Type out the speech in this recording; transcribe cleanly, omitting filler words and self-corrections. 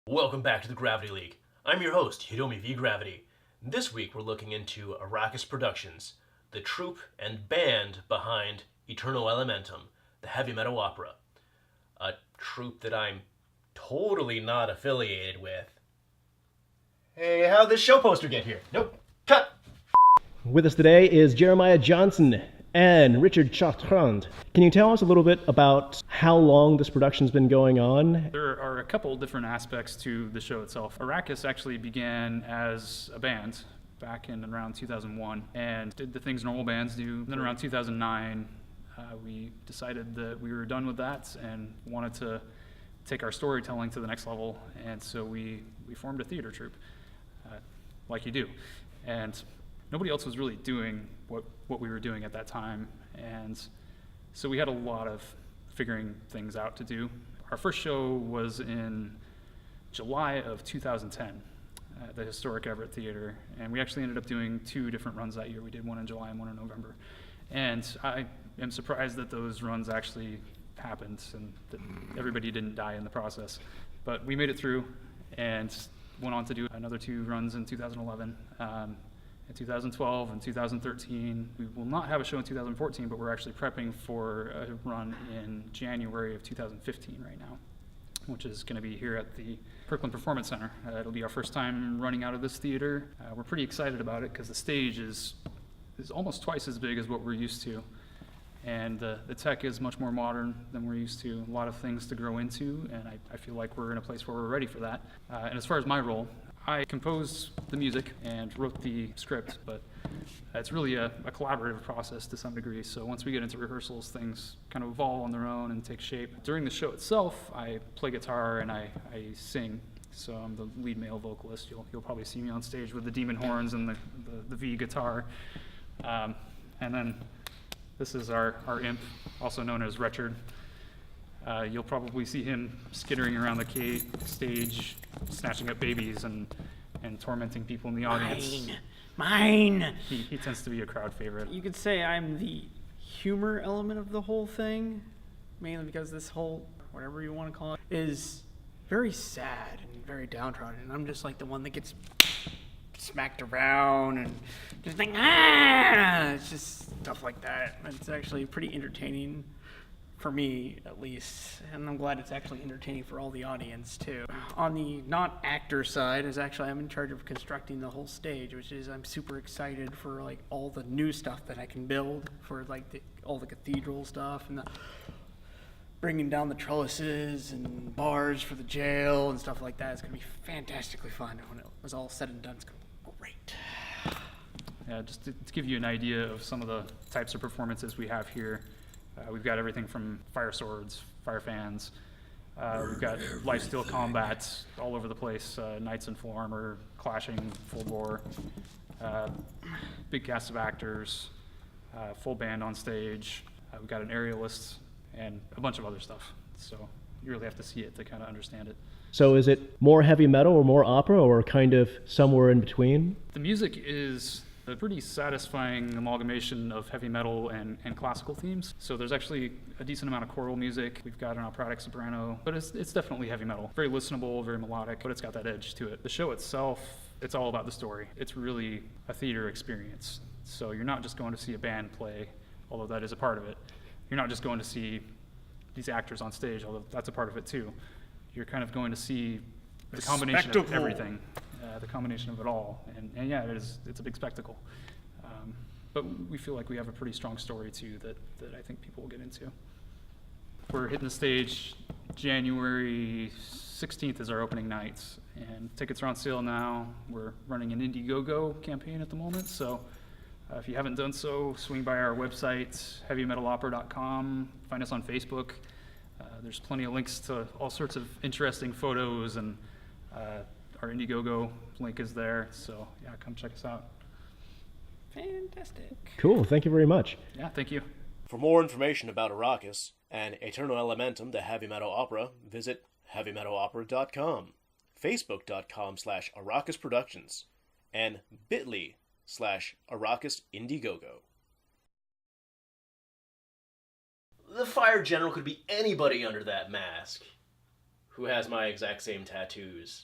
Welcome back to the Gravity League. I'm your host, Hiromi V Gravity. This week we're looking into Ara'kus Productions, the troupe and band behind Aeterno Elementum, the heavy metal opera. A troupe that I'm totally not affiliated with. Hey, how'd this show poster get here? Nope. Cut! With us today is Jeremiah Johnson and Richard Chartrand. Can you tell us a little bit about how long this production's been going on? There are a couple different aspects to the show itself. Ara'kus actually began as a band back in around 2001 and did the things normal bands do. Then around 2009, we decided that we were done with that and wanted to take our storytelling to the next level, and so we formed a theater troupe, like you do. And nobody else was really doing what we were doing at that time, and so we had a lot of figuring things out to do. Our first show was in July of 2010 at the historic Everett Theater, and we actually ended up doing two different runs that year. We did one in July and one in November, and I am surprised that those runs actually happened and that everybody didn't die in the process. But we made it through and went on to do another two runs in 2011. In 2012 and 2013. We will not have a show in 2014, but we're actually prepping for a run in January of 2015 right now, which is going to be here at the Kirkland Performance Center. It'll be our first time running out of this theater. We're pretty excited about it because the stage is almost twice as big as what we're used to, and the tech is much more modern than we're used to. A lot of things to grow into, and I feel like we're in a place where we're ready for that. And as far as my role, I composed the music and wrote the script, but it's really a collaborative process to some degree. So once we get into rehearsals, things kind of evolve on their own and take shape. During the show itself, I play guitar and I sing. So I'm the lead male vocalist. You'll probably see me on stage with the demon horns and the V guitar. And then this is our imp, also known as Richard. You'll probably see him skittering around the stage, snatching up babies and tormenting people in the audience. Mine! He tends to be a crowd favorite. You could say I'm the humor element of the whole thing, mainly because this whole, whatever you want to call it, is very sad and very downtrodden. And I'm just like the one that gets smacked around and just like, it's just stuff like that. It's actually pretty entertaining. For me, at least, and I'm glad it's actually entertaining for all the audience, too. On the not-actor side, I'm in charge of constructing the whole stage, which is I'm super excited for, like, all the new stuff that I can build for, like, all the cathedral stuff and bringing down the trellises and bars for the jail and stuff like that. It's going to be fantastically fun. When it was all said and done, it's going to be great. Yeah, just to give you an idea of some of the types of performances we have here. We've got everything from fire swords, fire fans. We've got lifesteal combats all over the place. Knights in full armor, clashing full bore. Big cast of actors, full band on stage. We've got an aerialist and a bunch of other stuff. So you really have to see it to kind of understand it. So is it more heavy metal or more opera or kind of somewhere in between? The music is a pretty satisfying amalgamation of heavy metal and classical themes. So there's actually a decent amount of choral music. We've got an operatic soprano, but it's definitely heavy metal. Very listenable, very melodic, but it's got that edge to it. The show itself, it's all about the story. It's really a theater experience. So you're not just going to see a band play, although that is a part of it. You're not just going to see these actors on stage, although that's a part of it too. You're kind of going to see the combination of everything. The combination of it all, and yeah, it's a big spectacle. But we feel like we have a pretty strong story too that I think people will get into. We're hitting the stage January 16th is our opening night, and tickets are on sale now. We're running an Indiegogo campaign at the moment, so if you haven't done so, swing by our website, heavymetalopera.com, find us on Facebook. There's plenty of links to all sorts of interesting photos, and our Indiegogo link is there, so yeah, come check us out. Fantastic. Cool, thank you very much. Yeah, thank you. For more information about Ara'kus and Aeterno Elementum, the heavy metal opera, visit heavymetalopera.com, facebook.com/AraKus Productions, and bit.ly/AraKus Indiegogo. The Fire General could be anybody under that mask. who has my exact same tattoos.